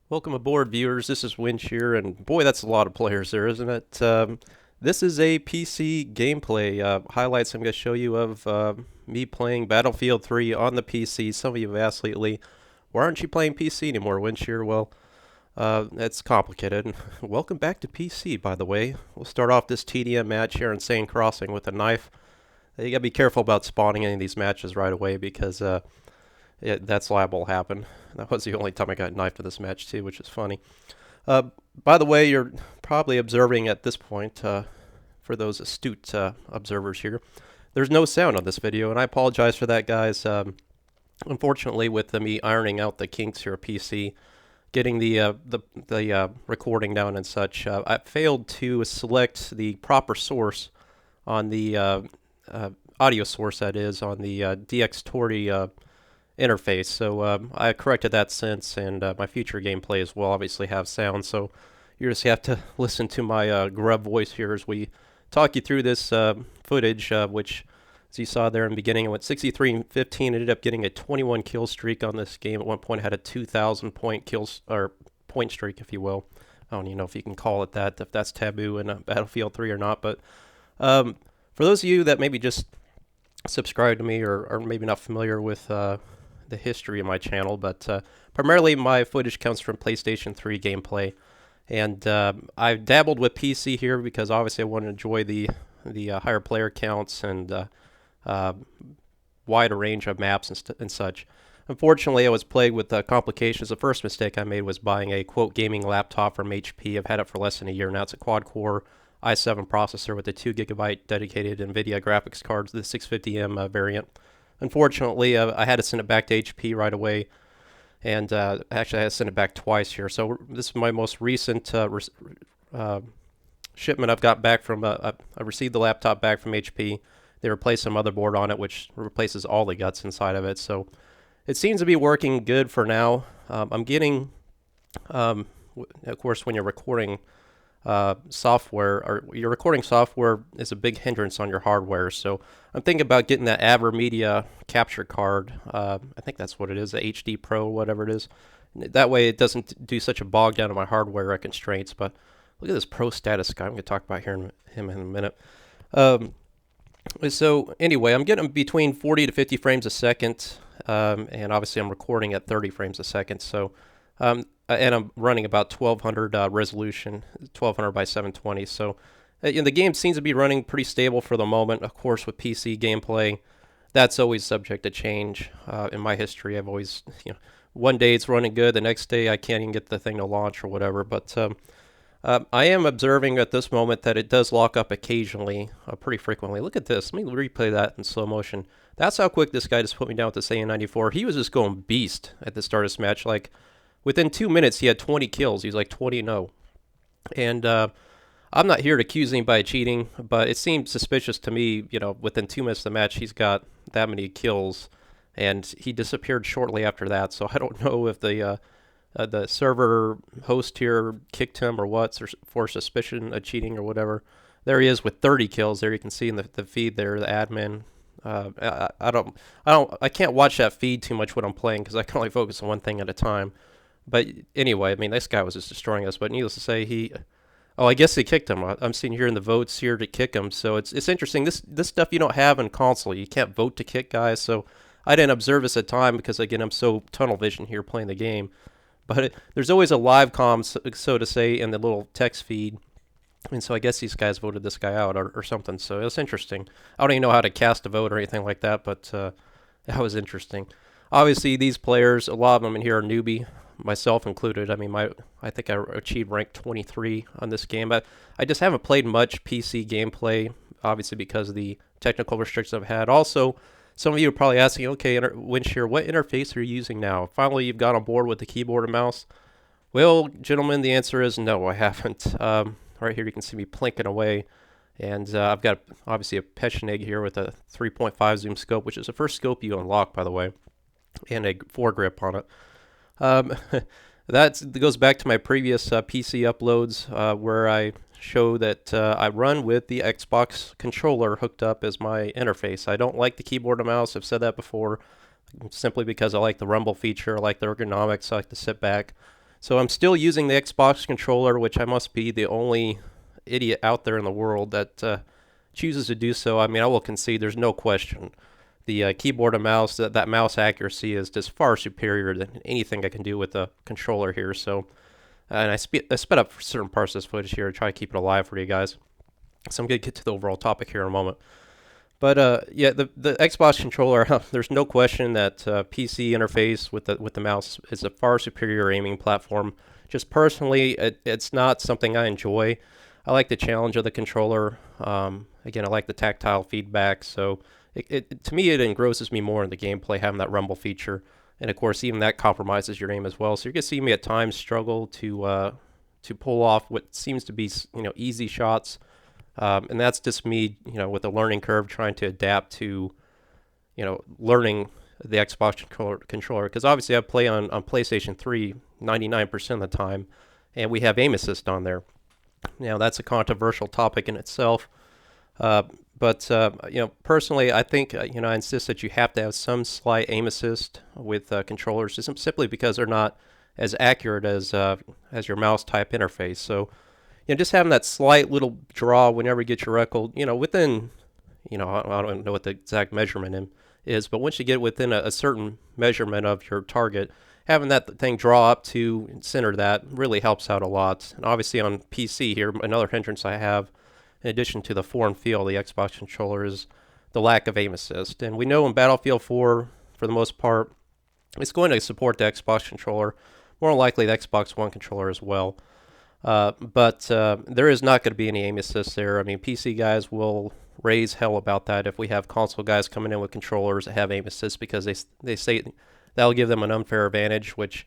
Welcome aboard, viewers. This is Winch here, and boy, that's a lot of players there, isn't it? This is a PC gameplay highlights I'm going to show you of me playing Battlefield 3 on the PC. Some of you have asked lately, why aren't you playing PC anymore, Winch here? Well, it's complicated. Welcome back to PC, by the way. We'll start off this TDM match here in Insane Crossing with a knife. You got to be careful about spawning any of these matches right away because that's liable to happen. That was the only time I got knifed in this match too, which is funny. Uh, by the way, you're probably observing at this point, for those astute observers here, there's no sound on this video, and I apologize for that, guys. Unfortunately, with me ironing out the kinks here at PC, getting the recording down and such, I failed to select the proper source on the audio source, that is, on the DX40 interface. So I corrected that since, and my future gameplay as well obviously have sound. So you just have to listen to my grub voice here as we talk you through this footage, which, as you saw there in the beginning, I went 63-15. Ended up getting a 21 kill streak on this game. At one point, I had a 2,000 point kills or point streak, if you will. I don't even know if you can call it that, if that's taboo in Battlefield 3 or not. But for those of you that maybe just subscribe to me or maybe not familiar with the history of my channel, but primarily my footage comes from PlayStation 3 gameplay, and I've dabbled with PC here because obviously I want to enjoy the higher player counts and wider range of maps and such. Unfortunately, I was plagued with complications. The first mistake I made was buying a quote gaming laptop from HP. I've had it for less than a year now. It's a quad-core i7 processor with a 2 GB dedicated NVIDIA graphics card, the 650M variant. Unfortunately, I had to send it back to HP right away, and actually I had to send it back twice here. So this is my most recent shipment I've got back from, I received the laptop back from HP. They replaced a motherboard on it, which replaces all the guts inside of it. So it seems to be working good for now. I'm getting, of course, when you're recording software, or your recording software is a big hindrance on your hardware. So I'm thinking about getting that AverMedia capture card. I think that's what it is, the HD Pro, whatever it is. That way it doesn't do such a bog down on my hardware constraints. But look at this Pro status guy. I'm going to talk about him in a minute. So anyway, I'm getting between 40 to 50 frames a second, and obviously I'm recording at 30 frames a second. So and I'm running about 1200 resolution, 1200 by 720. So the game seems to be running pretty stable for the moment. Of course, with PC gameplay, that's always subject to change. In my history, I've always, one day it's running good, the next day I can't even get the thing to launch or whatever. But I am observing at this moment that it does lock up occasionally, pretty frequently. Look at this. Let me replay that in slow motion. That's how quick this guy just put me down with this AN-94. He was just going beast at the start of this match. Like, within 2 minutes, he had 20 kills. He's like 20-0. And I'm not here to accuse anybody of cheating, but it seemed suspicious to me, within 2 minutes of the match, he's got that many kills, and he disappeared shortly after that. So I don't know if the server host here kicked him or what, for suspicion of cheating or whatever. There he is with 30 kills. There you can see in the feed there, the admin. I can't watch that feed too much when I'm playing because I can only focus on one thing at a time. But anyway, I mean, this guy was just destroying us. But needless to say, I guess they kicked him. I'm seeing here in the votes here to kick him. So it's interesting. This stuff you don't have in console. You can't vote to kick guys. So I didn't observe this at time because, again, I'm so tunnel vision here playing the game. But there's always a live comm, so to say, in the little text feed. And so I guess these guys voted this guy out or something. So it's interesting. I don't even know how to cast a vote or anything like that, but that was interesting. Obviously, these players, a lot of them in here are newbie, myself included. I mean, I think I achieved rank 23 on this game. But I just haven't played much PC gameplay, obviously because of the technical restrictions I've had. Also, some of you are probably asking, okay, Winshire, what interface are you using now? Finally, you've got on board with the keyboard and mouse. Well, gentlemen, the answer is no, I haven't. Right here, you can see me plinking away. And I've got, obviously, a Pechenig here with a 3.5 zoom scope, which is the first scope you unlock, by the way, and a foregrip on it. That goes back to my previous PC uploads where I show that I run with the Xbox controller hooked up as my interface. I don't like the keyboard and mouse. I've said that before, simply because I like the rumble feature, I like the ergonomics, I like to sit back. So I'm still using the Xbox controller, which I must be the only idiot out there in the world that chooses to do so. I mean, I will concede there's no question. The keyboard and mouse, that mouse accuracy is just far superior than anything I can do with the controller here. So, and I sped up certain parts of this footage here to try to keep it alive for you guys. So I'm going to get to the overall topic here in a moment. But yeah, the Xbox controller, there's no question that PC interface with the mouse is a far superior aiming platform. Just personally, it's not something I enjoy. I like the challenge of the controller. Again, I like the tactile feedback. So to me, it engrosses me more in the gameplay, having that rumble feature. And of course, even that compromises your aim as well. So you're gonna see me at times struggle to pull off what seems to be easy shots. And that's just me, with a learning curve, trying to adapt to, learning the Xbox controller. Because obviously I play on PlayStation 3 99% of the time, and we have aim assist on there. Now, that's a controversial topic in itself. But personally, I think, I insist that you have to have some slight aim assist with controllers, just simply because they're not as accurate as your mouse type interface. So, just having that slight little draw whenever you get your reticle, within, I don't know what the exact measurement is, but once you get within a certain measurement of your target, having that thing draw up to center that really helps out a lot. And obviously on PC here, another hindrance I have, in addition to the form feel of the Xbox controller, is the lack of aim assist. And we know in Battlefield 4, for the most part, it's going to support the Xbox controller, more likely the Xbox One controller as well. But there is not going to be any aim assist there. I mean, PC guys will raise hell about that if we have console guys coming in with controllers that have aim assist, because they say that'll give them an unfair advantage, which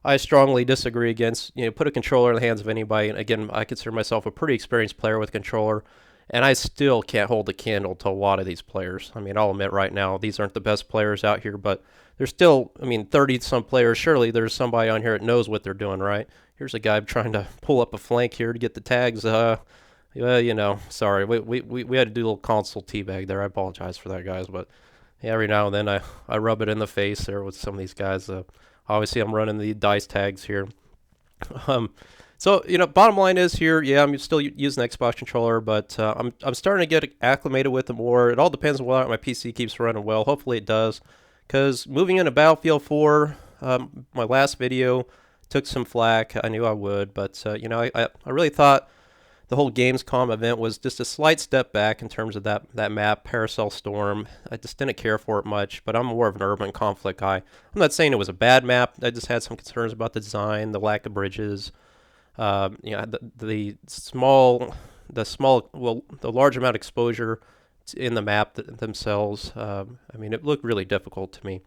I strongly disagree against. Put a controller in the hands of anybody, and again, I consider myself a pretty experienced player with a controller, and I still can't hold a candle to a lot of these players. I mean, I'll admit right now, these aren't the best players out here, but there's still, 30-some players. Surely there's somebody on here that knows what they're doing, right? Here's a guy trying to pull up a flank here to get the tags. Sorry, we had to do a little console teabag there. I apologize for that, guys, but yeah, every now and then I rub it in the face there with some of these guys. Obviously, I'm running the dice tags here. So, bottom line is here, yeah, I'm still using the Xbox controller, but I'm starting to get acclimated with it more. It all depends on whether my PC keeps running well. Hopefully it does, because moving into Battlefield 4, my last video took some flack. I knew I would, but, I really thought the whole Gamescom event was just a slight step back in terms of that map, Paracel Storm. I just didn't care for it much, but I'm more of an urban conflict guy. I'm not saying it was a bad map. I just had some concerns about the design, the lack of bridges, the large amount of exposure in the map themselves. It looked really difficult to me.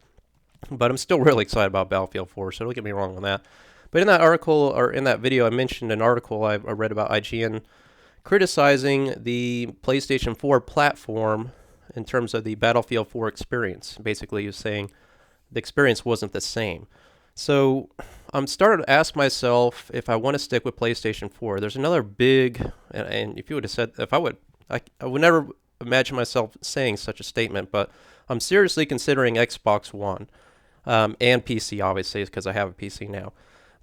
But I'm still really excited about Battlefield 4, so don't get me wrong on that. But in that article, or in that video, I mentioned an article I read about IGN criticizing the PlayStation 4 platform in terms of the Battlefield 4 experience. Basically, he was saying the experience wasn't the same. So I'm starting to ask myself if I want to stick with PlayStation 4. There's another big, and if you would have said, I would never imagine myself saying such a statement, but I'm seriously considering Xbox One and PC, obviously, because I have a PC now.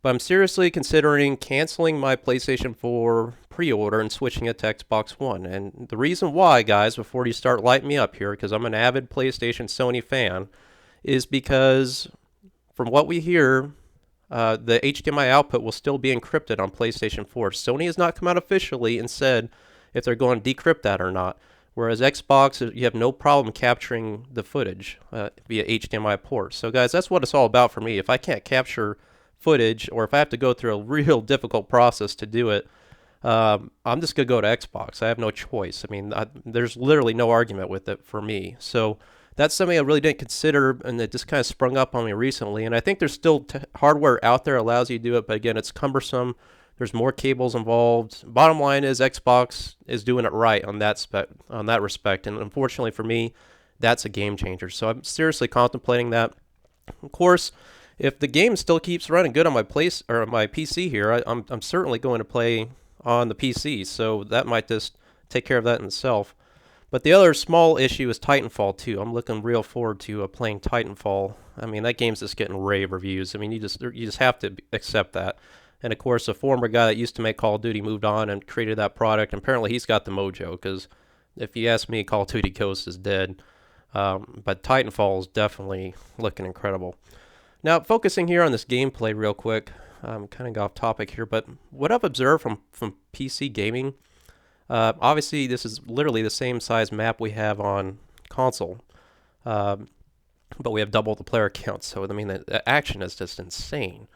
But I'm seriously considering canceling my PlayStation 4 pre-order and switching it to Xbox One. And the reason why, guys, before you start lighting me up here, because I'm an avid PlayStation Sony fan, is because from what we hear, the HDMI output will still be encrypted on PlayStation 4. Sony has not come out officially and said if they're going to decrypt that or not. Whereas Xbox, you have no problem capturing the footage via HDMI port. So, guys, that's what it's all about for me. If I can't capture footage, or if I have to go through a real difficult process to do it, I'm just going to go to Xbox. I have no choice. There's literally no argument with it for me. So that's something I really didn't consider, and it just kind of sprung up on me recently. And I think there's still hardware out there that allows you to do it, but again, it's cumbersome. There's more cables involved. Bottom line is Xbox is doing it right on that respect, and unfortunately for me, that's a game changer. So I'm seriously contemplating that. Of course, if the game still keeps running good on my PC here, I'm certainly going to play on the PC. So that might just take care of that in itself. But the other small issue is Titanfall 2. I'm looking real forward to playing Titanfall. I mean, that game's just getting rave reviews. I mean, you just have to accept that. And of course, a former guy that used to make Call of Duty moved on and created that product. And apparently, he's got the mojo. Because if you ask me, Call of Duty Ghosts is dead. But Titanfall is definitely looking incredible. Now, focusing here on this gameplay real quick. Kind of got off topic here, but what I've observed from PC gaming. Obviously, this is literally the same size map we have on console, but we have double the player count. So I mean, the action is just insane.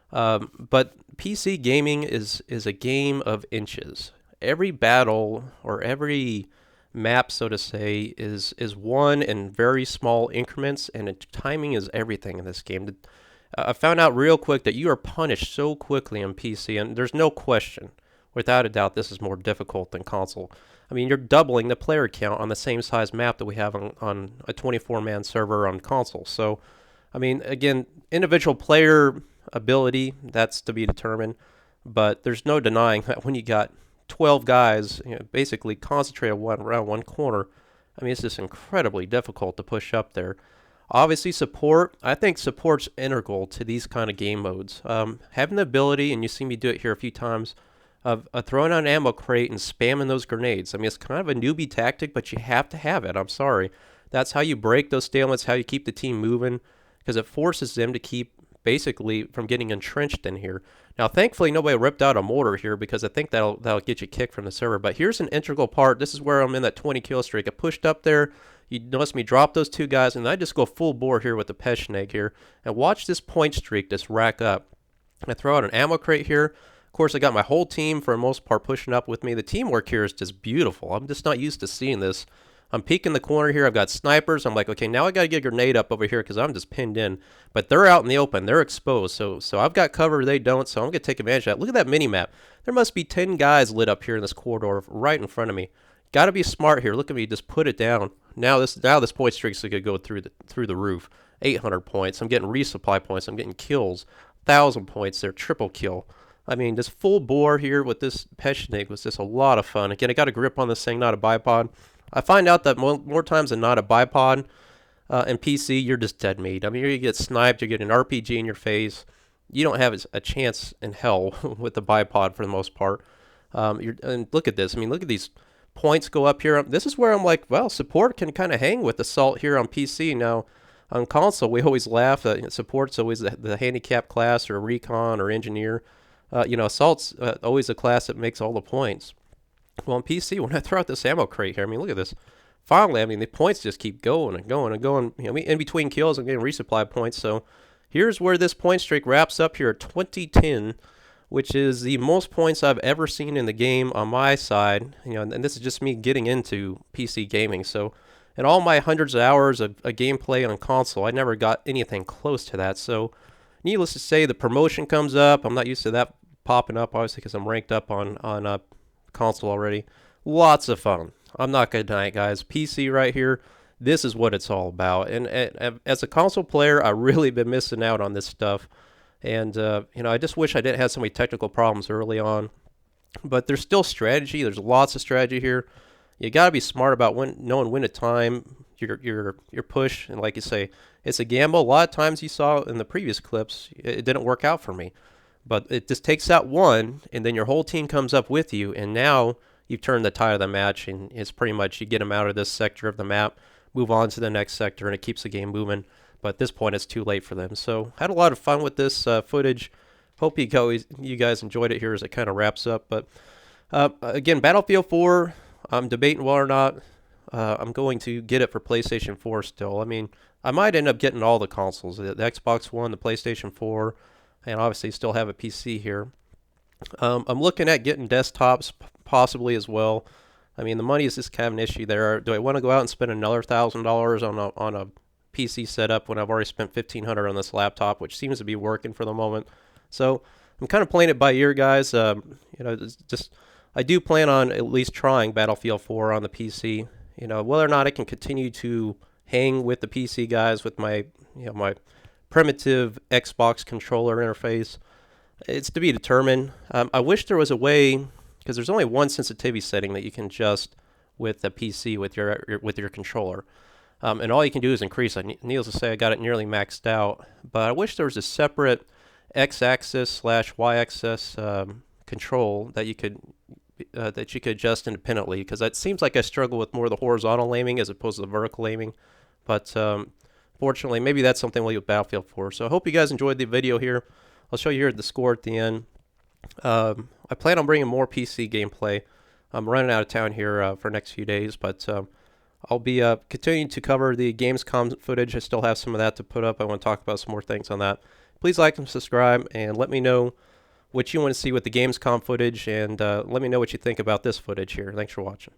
But PC gaming is a game of inches. Every battle or every map, so to say, is won in very small increments, and timing is everything in this game. I found out real quick that you are punished so quickly on PC, and there's no question. Without a doubt, this is more difficult than console. I mean, you're doubling the player count on the same size map that we have on a 24-man server on console. So, I mean, again, individual player ability, that's to be determined. But there's no denying that when you got 12 guys, basically concentrated around one corner, I mean, it's just incredibly difficult to push up there. Obviously, support. I think support's integral to these kind of game modes. Having the ability, and you see me do it here a few times, of throwing out an ammo crate and spamming those grenades. I mean, it's kind of a newbie tactic, but you have to have it. I'm sorry. That's how you break those stalemates, how you keep the team moving, because it forces them to keep basically from getting entrenched in here. Now, thankfully, nobody ripped out a mortar here because I think that'll get you kicked from the server. But here's an integral part. This is where I'm in that 20 kill streak. I pushed up there. You notice me drop those two guys, and I just go full bore here with the Peshnig here. And watch this point streak just rack up. I throw out an ammo crate here. Of course, I got my whole team, for the most part, pushing up with me. The teamwork here is just beautiful. I'm just not used to seeing this. I'm peeking the corner here. I've got snipers. I'm like, okay, now I got to get a grenade up over here because I'm just pinned in. But they're out in the open. They're exposed. So I've got cover. They don't. So I'm going to take advantage of that. Look at that mini-map. There must be 10 guys lit up here in this corridor right in front of me. Got to be smart here. Look at me. Just put it down. Now this point streak is going to go through the roof. 800 points. I'm getting resupply points. I'm getting kills. 1,000 points there. Triple kill. I mean, this full bore here with this Peshnig was just a lot of fun. Again, I got a grip on this thing, not a bipod. I find out that more times than not, a bipod in PC, you're just dead meat. I mean, you get sniped, you get an RPG in your face. You don't have a chance in hell with the bipod for the most part. And look at this. I mean, look at these points go up here. This is where I'm like, well, support can kind of hang with Assault here on PC. Now, on console, we always laugh that support's always the handicap class or recon or engineer. Assault's always a class that makes all the points. Well, on PC, when I throw out this ammo crate here, I mean, look at this. Finally, I mean, the points just keep going and going and going. In between kills, I'm getting resupply points. So here's where this point streak wraps up here at 2010, which is the most points I've ever seen in the game on my side. And this is just me getting into PC gaming. So in all my hundreds of hours of gameplay on console, I never got anything close to that. So needless to say, the promotion comes up. I'm not used to that popping up, obviously, because I'm ranked up on console already. Lots of fun. I'm not gonna deny it, guys. PC right here, this is what it's all about. And as a console player, I really been missing out on this stuff. And I just wish I didn't have so many technical problems early on. But there's still strategy. There's lots of strategy here. You got to be smart about knowing when to time your push. And like you say, it's a gamble. A lot of times you saw in the previous clips, it didn't work out for me. But it just takes out one, and then your whole team comes up with you, and now you've turned the tide of the match, and it's pretty much you get them out of this sector of the map, move on to the next sector, and it keeps the game moving. But at this point, it's too late for them. So had a lot of fun with this footage. Hope you guys enjoyed it here as it kind of wraps up. But again, Battlefield 4, I'm debating whether or not I'm going to get it for PlayStation 4 still. I mean, I might end up getting all the consoles, the Xbox One, the PlayStation 4, and obviously still have a PC here. I'm looking at getting desktops possibly as well. I mean, the money is just kind of an issue there. Do I want to go out and spend another $1,000 on a PC setup when I've already spent $1,500 on this laptop, which seems to be working for the moment? So I'm kind of playing it by ear, guys. I do plan on at least trying Battlefield 4 on the PC. Whether or not I can continue to hang with the PC guys with my primitive Xbox controller interface, it's to be determined. I wish there was a way, because there's only one sensitivity setting that you can adjust with the PC with your controller. And all you can do is increase it. Needless to say, I got it nearly maxed out, but I wish there was a separate x-axis / y-axis control that you could adjust independently, because it seems like I struggle with more of the horizontal aiming as opposed to the vertical aiming. But fortunately, maybe that's something we'll use Battlefield for. So I hope you guys enjoyed the video here. I'll show you here the score at the end. I plan on bringing more PC gameplay. I'm running out of town here for the next few days, but I'll be continuing to cover the Gamescom footage. I still have some of that to put up. I want to talk about some more things on that. Please like and subscribe, and let me know what you want to see with the Gamescom footage, and let me know what you think about this footage here. Thanks for watching.